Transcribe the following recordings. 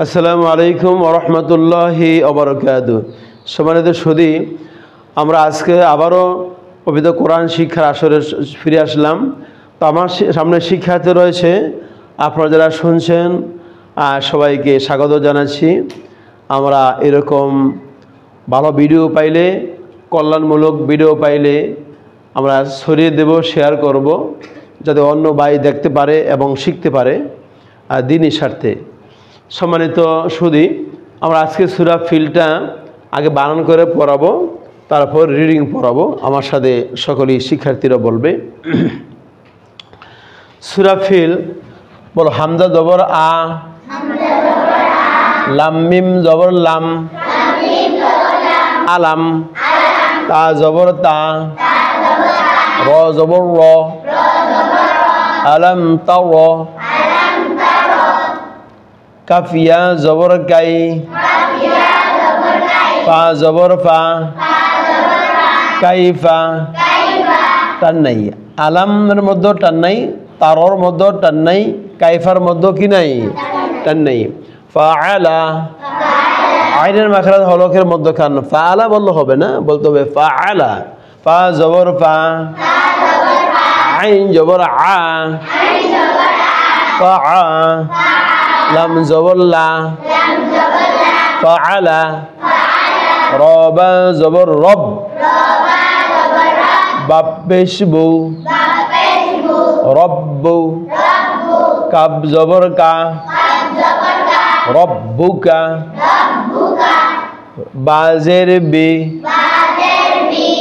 আসসালামু আলাইকুম ওয়া রাহমাতুল্লাহি ওয়া বারাকাতুহু। সম্মানিত সুধী, আমরা আজকে আবারও পবিত্র কোরআন শিক্ষার আসরে ফিরে আসলাম। তো আমার সামনে শিক্ষার্থী রয়েছে, আপনারা যারা শুনছেন সবাইকে স্বাগত জানাচ্ছি। আমরা এরকম ভালো ভিডিও পাইলে, কল্যাণমূলক ভিডিও পাইলে আমরা ছড়িয়ে দেব, শেয়ার করব, যাতে অন্য ভাই দেখতে পারে এবং শিখতে পারে দ্বীনি স্বার্থে। সম্মানিত সুধী, আমরা আজকে সূরা ফিলটা আগে বানান করে পড়াবো, তারপর রিডিং পড়াবো। আমার সাথে সকলেই শিক্ষার্থীরা বলবে। সূরা ফিল বলো। হামজা জবর আ, লাম মিম জবর লাম, আলাম, তা জবর তা, র জবর র, আলাম তার, কাফিয়া জবর কাই, ফা জবর ফা, কাইফা, টান নাই। আলামের মধ্যে টান নাই, তারর মধ্যে টান নাই, কাইফার মধ্যে কি নাই? টান নাই। ফাআলা, আইনের মাখরাজ হলকের মধ্যে খান। ফাআলা বললে হবে না, বলতে হবে ফাআলা। ফা জবর ফা, আইন জবর আ, ফাআ, লাম জবর লা, ফাআলা, রবা জবর রব, বাপ পেশ বউ, রব্বু, কাব জবর কা, রব্বুকা, বাজের বি,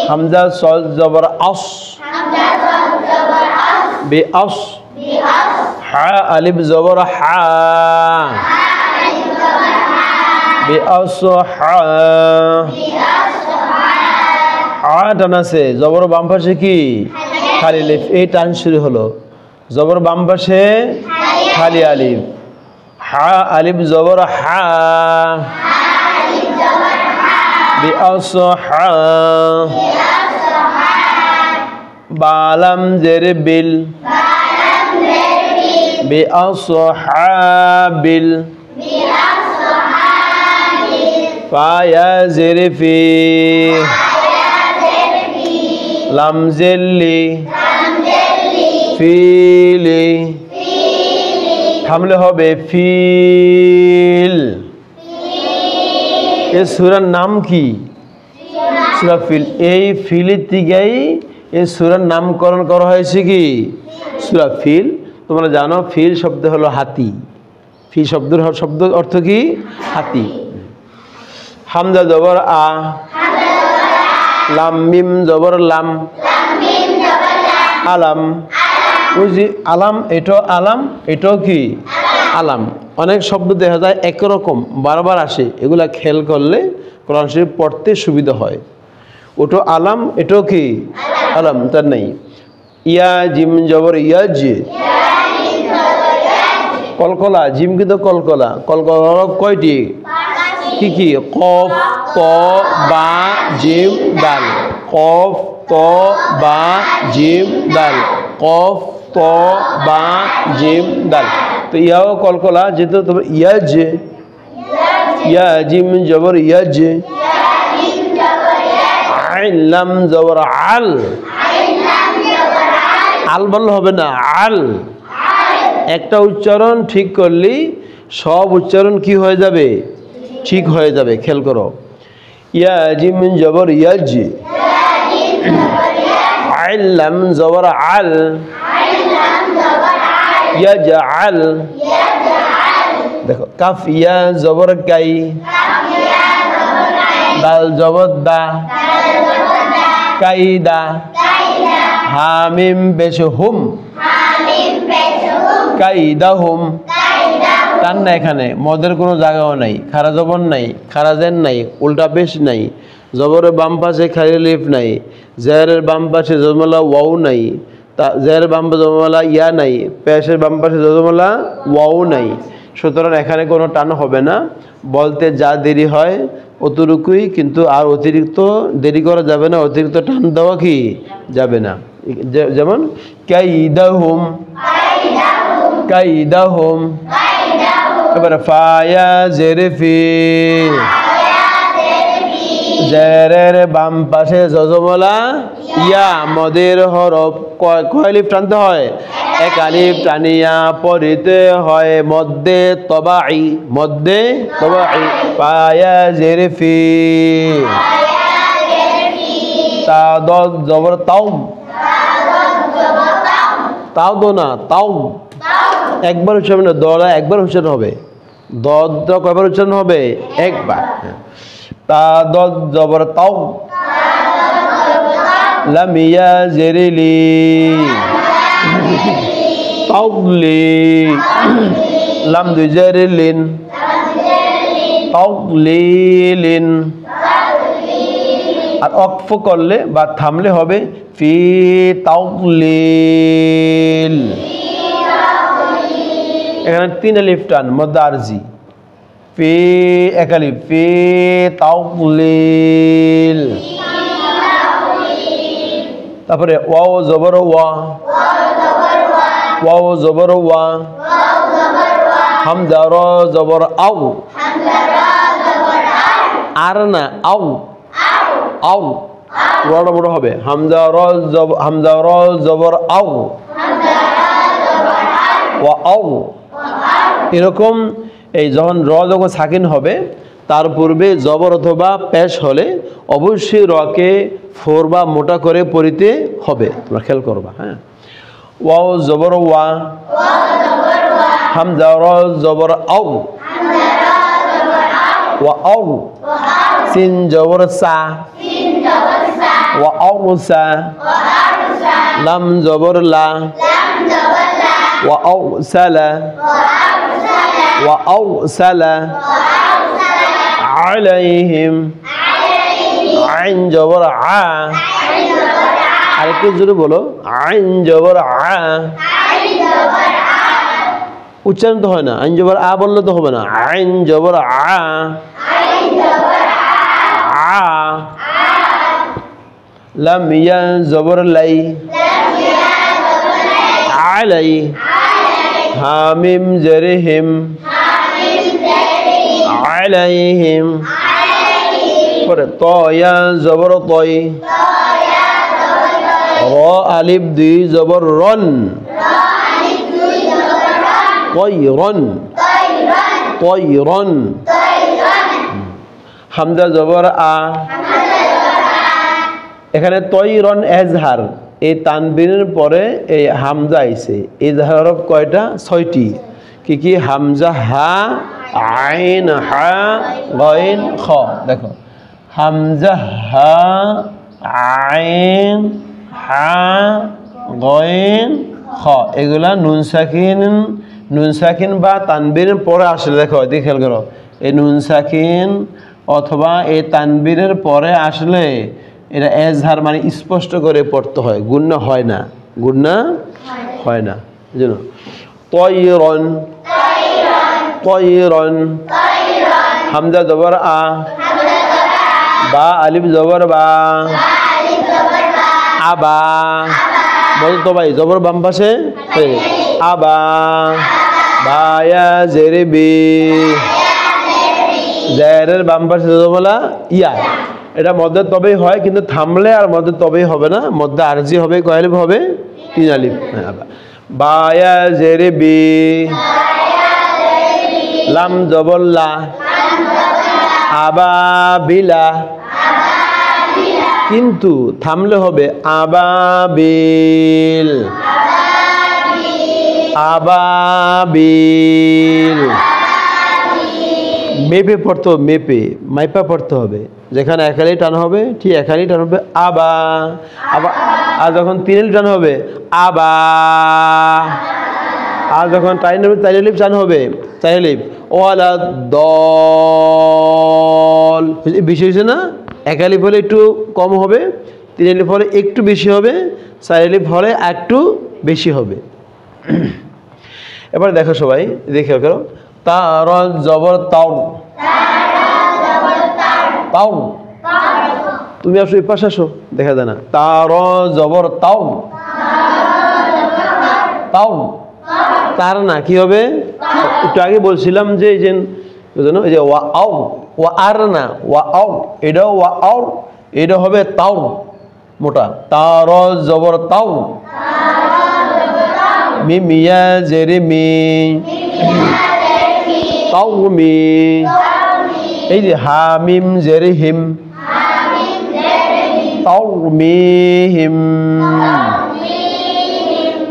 হামজা সজ জবর আস, বি আস, হা আলিফ জবর হা, বি আস হা, হা টান আছে। জবর বাম পাশে কি? খালি আলিফ। এই টান শুরু হলো। জবর বাম পাশে খালি আলিফ। হা আলিফ জবর হা, বি আস হা, বালাম জের বিল, বি আস হা বিল, ফায়া জের ফি, লাম জেল্লি, ফিলি, থামলে হবে ফিল। এই সূরার নাম কি? সূরা ফিল। এই ফিলের দিকেই এই সূরার নামকরণ করা হয়েছে কি? সূরা ফিল। তোমরা জানো ফিল শব্দ হলো হাতি। ফিল শব্দের অর্থ কি? হাতি। হামজা জবর আ, লাম মিম জবর লাম, আলাম। ওই যে আলাম, এটাও আলাম, এটাও কি? আলাম। অনেক শব্দ দেখা যায় একরকম বারবার আসে, এগুলা খেয়াল করলে কোরআন শরীফ পড়তে সুবিধা হয়। ওটো আলাম, এটাও কি? আলাম। তার নেই। ইয়া জিম জবর ইয়াজ, কলকলা। জিম কিন্তু কলকলা। কলকলা কয়টি? কি কি? কফ, ত, বা, জিম, দাল। কফ, ত, বা, জিম, দাল। কফ, ত, বা, জিম, দাল। তো ইয়াও কলকলা, যেহেতু তোমার ইয়াজ, ইয়া জিম জবর ইয়াজ, আইন লাম জবর আল। আল বললে হবে না, আল। একটা উচ্চারণ ঠিক করলেই সব উচ্চারণ কি হয়ে যাবে? ঠিক হয়ে যাবে। খেয়াল করো। ইয়া জিম জবর ইয়াজ, আইন লাম জবর আল, ইয়াজআল। দেখো কাফ ইয়া জবর কাই, দাল জবর দা, কাইদা। হামিম পেশ হুম, কাইদাহুম। টান না এখানে, মদের কোনো জায়গাও নাই, খারা জবর নাই, খারাজের নাই, উল্টা পেশ নাই, জবরের বাম পাশে খালি লিফ নাই, জেরের বাম পাশে জজমালা ওয়াও নাই, জেরের বাম পাশে জজমালা ইয়া নাই, পেশের বাম পাশে জজমালা ওয়াও নাই। সুতরাং এখানে কোনো টান হবে না। বলতে যা দেরি হয় অতটুকুই, কিন্তু আর অতিরিক্ত দেরি করা যাবে না, অতিরিক্ত টান দেওয়া কি যাবে না। যেমন কাইদাহুম, কাইদাহুম, এবারে ফায়া জেরে ফি, জেরের বাম পাশে যজমলা ইয়া, মদের হরফ কয় আলিফ টানতে হয়? এক আলিফ টানিয়া পড়িতে হয় মদ্দে তবাই, মদ্দে তবাই। ফায়া জেরে ফি, তা দদ জবর তাও, তাও দো না, তাও একবার উচ্চারণ না, দলা একবার উচ্চারণ হবে। দদ কয়বার উচ্চারণ হবে? একবার। তা দদ জবর তাও, লাম ইয়া জেরিলি, তাওলি, লাম দুই জেরিলিন, তাওলিলিন। আর অক্ফ করলে বা থামলে হবে ফি তাওলিল। এখানে 3 আলিফ টান মধ্য আরজি, ফি এক আলিফ, ফি তাওলিল। তারপরে ওয়াও জবর ওয়া, ওয়াও জবর ওয়া, হামজা র জবর আও, আর না আও, আও রটা বড় হবে, হামজা র জবর আও, ওয়া আও। এরকম এই যখন র যখন সাকিন হবে তার পূর্বে জবর অথবা পেশ হলে অবশ্যই রকে ফোর বা মোটা করে পড়িতে হবে, তোমরা খেয়াল করবা। হ্যাঁ, ওয়াও জবর ওয়া, হামজা র জবর আও, ওয়া আও, সিন জবর সা, ওয়া আও সা, লাম জবর লা, ওয়া আও সালা, ওয়া আও সালা, আলাইহিম, আইন জবর আ, আরেকটু জোরে বলো, আইন জবর আ। উচ্চারণ তো হয় না, আইন জবর আ বললে তো হবে না, আইন জবর আ, আ। লাম ইয়া জবর লাই, আলাই, হামিম জেরে হিম, আলাইহিম। পরে তয়া জবর তয়, র আলিফ দুই জবর রন, তয়রন, তয়রন। হামজা জবর আ, এখানে তয়রন এজহার, এই তানবিনের পরে এই হামজা আইছে। এজহার হরফ কয়টা? 6টি। কি কি? হামজা, হা, আইন, হা, গইন, খ। দেখো, হামজা, হা, আইন, হা, গইন, খ, এগুলা নুন সাকিন, নুন সাকিন বা তানবিনের পরে আসলে, দেখো এদিকে খেয়াল করো, এই নুন সাকিন অথবা এই তানবিনের পরে আসলে এটা এজহার মানে স্পষ্ট করে পড়তে হয়, গুণনা হয় না, গুণনা হয় না। জানো, তয়রন, তয়রন, হামজা জবর আ, বা আলিফ জবর বা, আবা, বল তো ভাই, জবর বাম পাশে, আবা, বায়া জেরে বি, জেরের বাম পাশে যজমলা ইয়া। এটা মধ্যে তবেই হয়, কিন্তু থামলে আর মধ্যে তবেই হবে না, মধ্যে আরজি হবে, কয় আলিফ হবে? 3 আলিফ। বায়া জেরে বি, লাম জবর লা, আবাবিলা, কিন্তু থামলে হবে আবাবিল, আবাবিল। মেপে পড়তে হবে, মেপে মাইপা পড়তে হবে। যেখানে একালি টান হবে ঠিক একালি টান হবে আবা, আবা। আর যখন 3 আলিফ টান হবে আবা, আর যখন 4 আলিফ টান হবে 4 আলিফ, ওয়ালা দল। বেশি হয়েছে না? 1 আলিফ হলে একটু কম হবে, 3 আলিফ হলে একটু বেশি হবে, 4 আলিফ হলে একটু বেশি হবে। এবার দেখো সবাই, দেখে করো, তার জবর তাও, তাও। তুমি আসো, এই পাশে আসো, দেখা যায় না। তার জবর তাও, তাও। তার না কি হবে? একটু আগে বলছিলাম যে এই যে ওয়া আও ওয়া আর না ওয়া আও, এটাও ওয়া আও, এটা হবে তাও মোটা, তার জবর তাও, মিম ইয়া জেরে মি, তাও মি। এই যে হা মিম জেরে হিম, তাও মি হিম।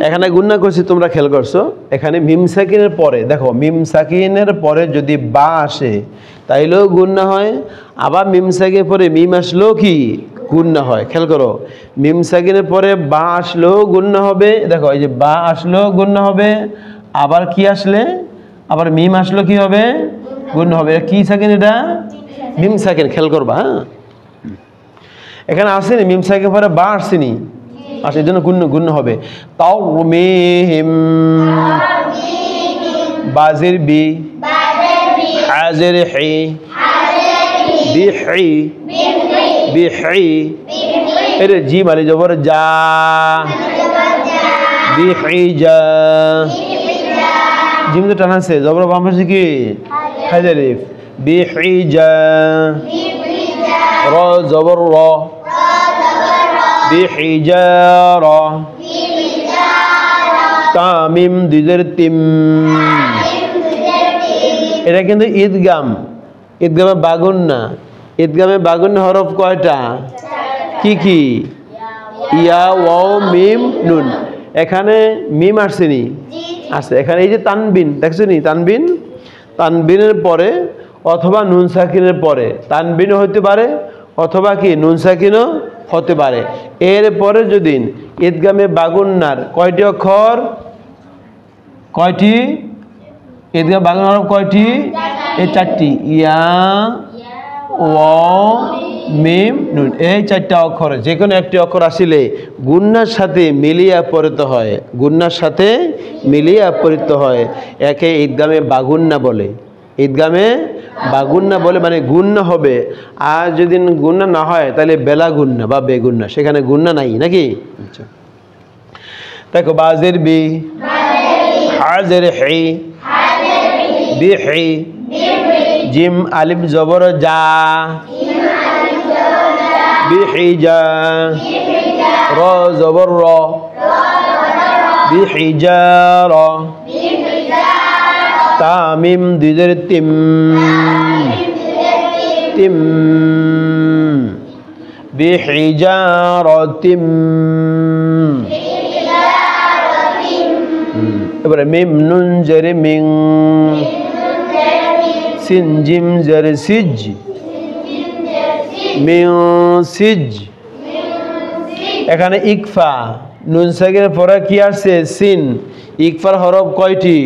এখানে গুণনা করছি, তোমরা খেয়াল করছো, এখানে মিম সাকিনের পরে দেখো, মিম সাকিনের পরে যদি বা আসে তাইলেও গুণনা হয়, আবার মিম সাকিনের পরে মিম আসলেও কি গুণনা হয়। খেয়াল করো, মিম সাকিনের পরে বা আসলেও গুণনা হবে, দেখো এই যে বা আসলেও গুণনা হবে, আবার কি আসলে, আবার মিম আসলেও কি হবে গুণনা হবে। কি সাকিন এটা? মিম সাকিন। খেয়াল করবা, হ্যাঁ এখানে আসেনি মিম সাকিনের পরে বা আসেনি, আচ্ছা এই জন্য গুণ্য হবে। তাও মিহিম, বাজের বি, হাজের হি, বিহি, বিহি, এর জি মালি জবর যা, বিহি যা, জিম তো টানা আছে, জবর বাম পাশে কি হাজারিফ, বিহি যা, র জবর র, বিহিজারা, তামিম দুইদের তিম। এটা কিন্তু ঈদগাম, ঈদগামে বাগুন্না। ঈদগামে বাগুন্না হরফ কয়টা? কি কি? ইয়া ওয়াও মিম নুন। এখানে মিম আসছেনি, আছে এখানে। এই যে তানবিন দেখছো নি, তানবিন, তানবিনের পরে অথবা নুন সাকিনের পরে তানবিনও হতে পারে, অথবা কি নুন সাকিনও হতে পারে। এরপরে যদি ঈদগামে বাগুন্নার কয়টি অক্ষর? কয়টি? ঈদগামে বাগুন্নার কয়টি? এই চারটি, ইয়া ওয়াও মিম নুন, এই চারটা অক্ষর যে কোনো একটি অক্ষর আসলে গুন্নার সাথে মিলিয়ে পরিত হয়, গুন্নার সাথে মিলিয়ে পরিত হয়, একে ঈদগামে বাগুন্না বলে। ঈদগামে বাগুন্না বলে, মানে গুন্না হবে। আর যদি গুন্না না হয় তাহলে বেলা গুন্না বা বেগুন্না, সেখানে গুন্না নাই নাকি। আচ্ছা দেখো, বাজের বি, হাজের হি, বিহি, জিম আলিফ জবর যা, বিহিজা, র জবর র, বিহিজারা, তামিম দুইদের তিম, তিম, বিহিজারাতিম। এবারে মিম নুন জেরে মিং, সিন জিম জেরে সিজ, মিং সিজ। এখানে ইকফা, নুন সাকিনের পরে কি আসছে? সিন। ইকফার হরফ কয়টি?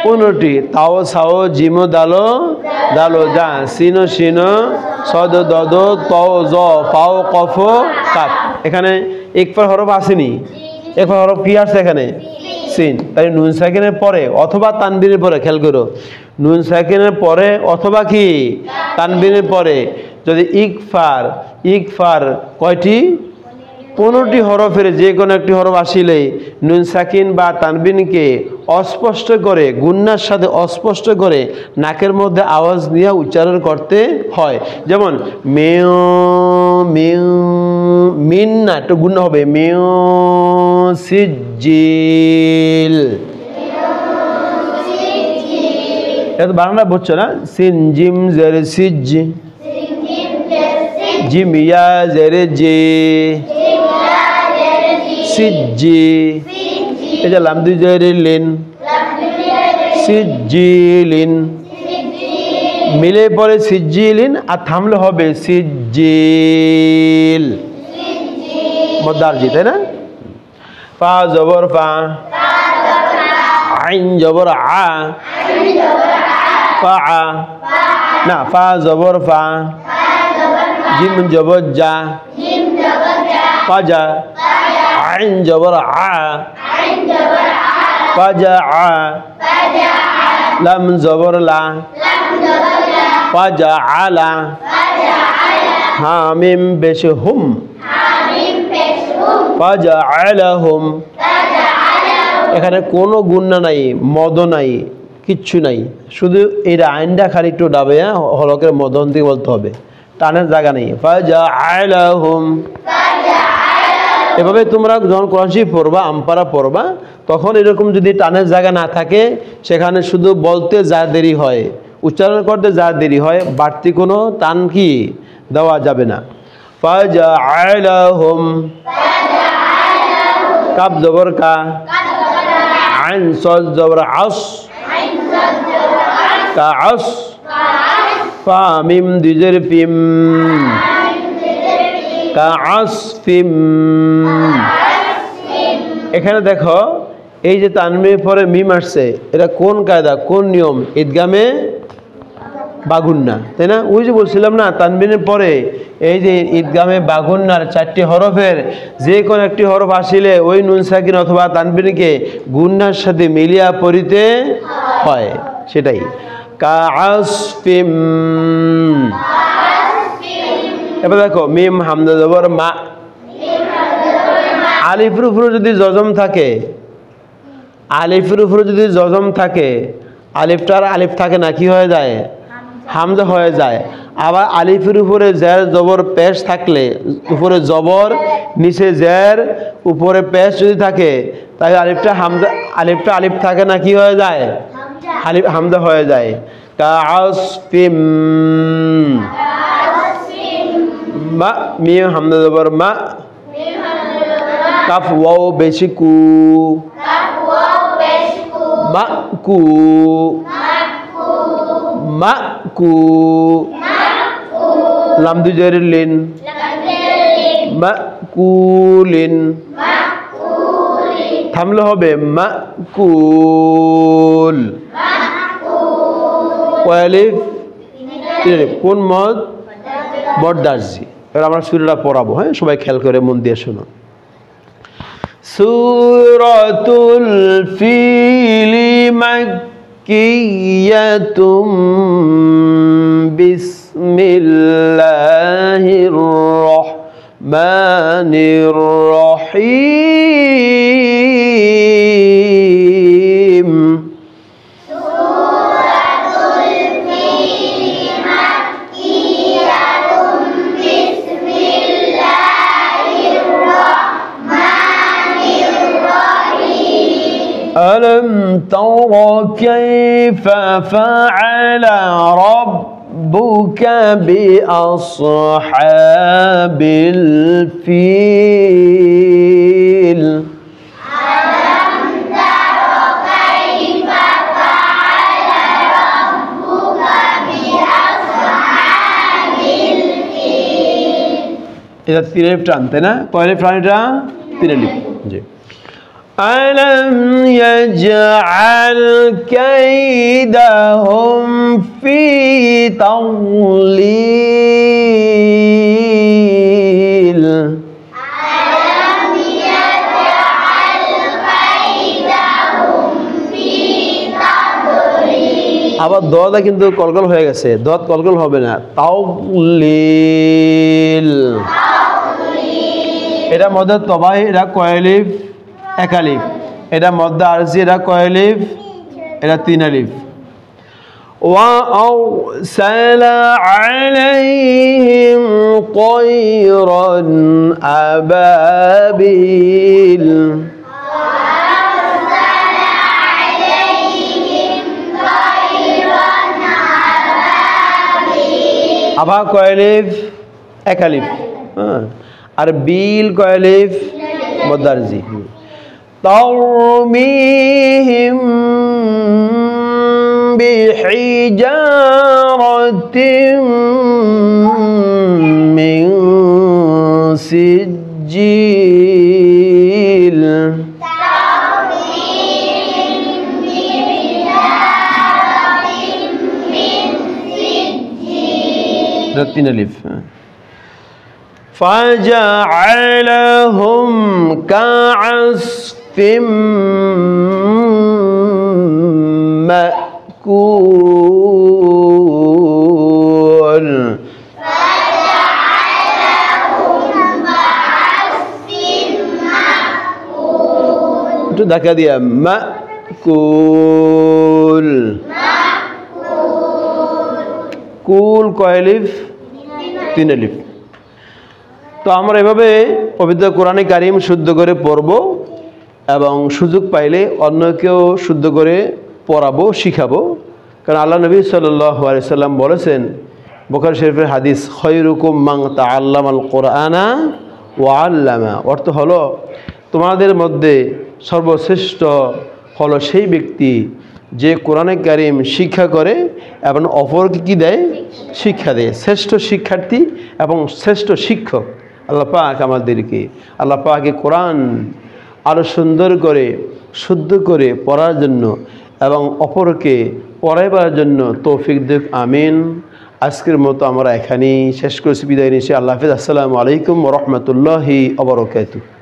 15টি। তাও সাও জিমো দালো, দালো যা, সিনো সিনো, সদ দদ, তও জ, পাও কফ কাপ। এখানে ইকফার হরফ আসেনি, ইকফার হরফ কি আসছে এখানে? সিন। তাই নুন সাকিনের পরে অথবা তানবিনের পরে, খেয়াল করো, নুন সাকিনের পরে অথবা কি তানবিনের পরে যদি ইকফার, ইকফার কয়টি? 15টি হরফের যে কোনো একটি হরফ আসিলে নুন সাকিন বা তানবিনকে অস্পষ্ট করে, গুন্নার সাথে অস্পষ্ট করে নাকের মধ্যে আওয়াজ নিয়ে উচ্চারণ করতে হয়। যেমন মেও, মেও, মিন না, একটু গুন্না হবে, মেও সিজিল। এটা তো বাংলা বুঝছো না? সিন জিম জেরে সিজ, জিম ইয়া জেরে জে, সিজি, এই যে লাম দুই জেরে লিন, সিজিলিন। মিলে পরে সিজিলিন, আর থামলে হবে সিজিল, মদ্দারজি, তাই না? ফা জবর ফা, আইন জবর আ, ফা আ না, ফা জবর ফা, জিম জবর যা, ফাজা, আইন জবর আ, ফাজা আ, লাম জবর লা, ফাজা আলা, হামিম পেশ হুম, ফাজা আলাহুম। এখানে কোনো গুন্না নাই, মদ নাই, কিচ্ছু নাই, শুধু এই আইনটা খালি একটু ডাবে, হলকের মধ্যন থেকে বলতে হবে, টানের জায়গা নেই। ফাজআলাহুম, এভাবে তোমরা যখন কোরআন শরীফ পড়বা, আমপারা পড়বা, তখন এরকম যদি টানের জায়গা না থাকে, সেখানে শুধু বলতে যা দেরি হয়, উচ্চারণ করতে যা দেরি হয়, বাড়তি কোনো টান কি দেওয়া যাবে না। ফাজআলাহুম, কাব জবর কা, আইন সদ জবর আস, কা আস, ফা মিম দুজের ফিম, কা আস ফিম। এখানে দেখো এই যে তানবির পরে মিম আসছে, এটা কোন কায়দা, কোন নিয়ম? ঈদগামে বাগুন্না, তাই না? ওই যে বলছিলাম না, তানবিনের পরে এই যে ঈদগামে বাগুন্নার 4টি হরফের যে কোনো একটি হরফ আসিলে ওই নুন সাকিন অথবা তানবিনকে গুন্নার সাথে মিলিয়া পড়িতে হয়, সেটাই কা আসফিম। এবার দেখো মিম হামজা জবর মা, আলিফের উপরে যদি জজম থাকে, আলিফের উপরে যদি জজম থাকে, আলিফটার আলিফ থাকে না, কি হয়ে যায়? হামজা হয়ে যায়। আবার আলিফের উপরে জের জবর পেশ থাকলে, উপরে জবর নিচে জের উপরে পেশ যদি থাকে, তাহলে আলিফটা হামজা, আলিফটা আলিফ থাকে না, কি হয়ে যায়? আলিফ হামজা হয়ে যায়। কা আসফিম, মা মিম হামজা জবর মা, কাফ ওয়াও বেশি কু, মা কু, মা কু, লাম দুজের লিন, মা কুলিন, থামলে হবে মা কুল। আলিফ কোন মদ? বড়দার্জি। এবার আমরা সূরাটা পড়াবো, হ্যাঁ, সবাই খেয়াল করে মন দিয়ে শোনো। সূরাতুল ফিল মাক্কিয়াতুম বিসমিল্লাহির রাহমানির রহিম। ألم تر كيف فعل ربك بأصحاب الفيل؟ ألم تر كيف فعل ربك بأصحاب الفيل؟ إذا تيرف টানতে না, কয়লিফ টানিটা? তিনলিফ। জি। ألم يجعل كيدهم في تضليل؟ ألم يجعل كيدهم في تضليل? আবার দদা কিন্তু কলকল হয়ে গেছে, দদ কলকল হবে না, তাওলিল। এটা মধ্যে তবাই, এটা কয়লিফ? একালিফ। এটা মধ্যে আরজি, এটা কয়লিফ? এটা 3 আলিফ। وأرسل عليهم طيرا أبابيل؟ আবার কয়লিফ? একালিফ। হ্যাঁ, আর বিল কয়লিফ? মদ্দারজি। ترميهم بحجارة من سجيل؟ رتين ألف. فجعلهم كعصف مأكول. itu dah kaya dia مأكول. কুল কয় আলিফ? 3 আলিফ। তো আমরা এভাবে পবিত্র কোরআনে কারিম শুদ্ধ করে পড়ব এবং সুযোগ পাইলে অন্যকেও শুদ্ধ করে পড়াবো, শিখাবো। কারণ আল্লাহ নবী সাল্লাল্লাহু আলাইহি সাল্লাম বলেছেন, বুখারী শরীফের হাদিস, খায়রুকুম মান তাআল্লামাল কুরআনা ওয়া আল্লামা। অর্থ হলো, তোমাদের মধ্যে সর্বশ্রেষ্ঠ হলো সেই ব্যক্তি যে কোরআনে কারিম শিক্ষা করে এবং অপরকে কী দেয়? শিক্ষা দেয়। শ্রেষ্ঠ শিক্ষার্থী এবং শ্রেষ্ঠ শিক্ষক আল্লাহ পাক আমাদেরকে, আল্লাহ পাকে কোরআন আরও সুন্দর করে শুদ্ধ করে পড়ার জন্য এবং অপরকে পড়াইবার জন্য তৌফিক দিক। আমিন। আজকের মতো আমরা এখানেই শেষ করছি, বিদায় নিচ্ছি। আল্লাহ হাফেজ। আসসালামু আলাইকুম ওয়া রাহমাতুল্লাহি ওয়া বারাকাতুহু।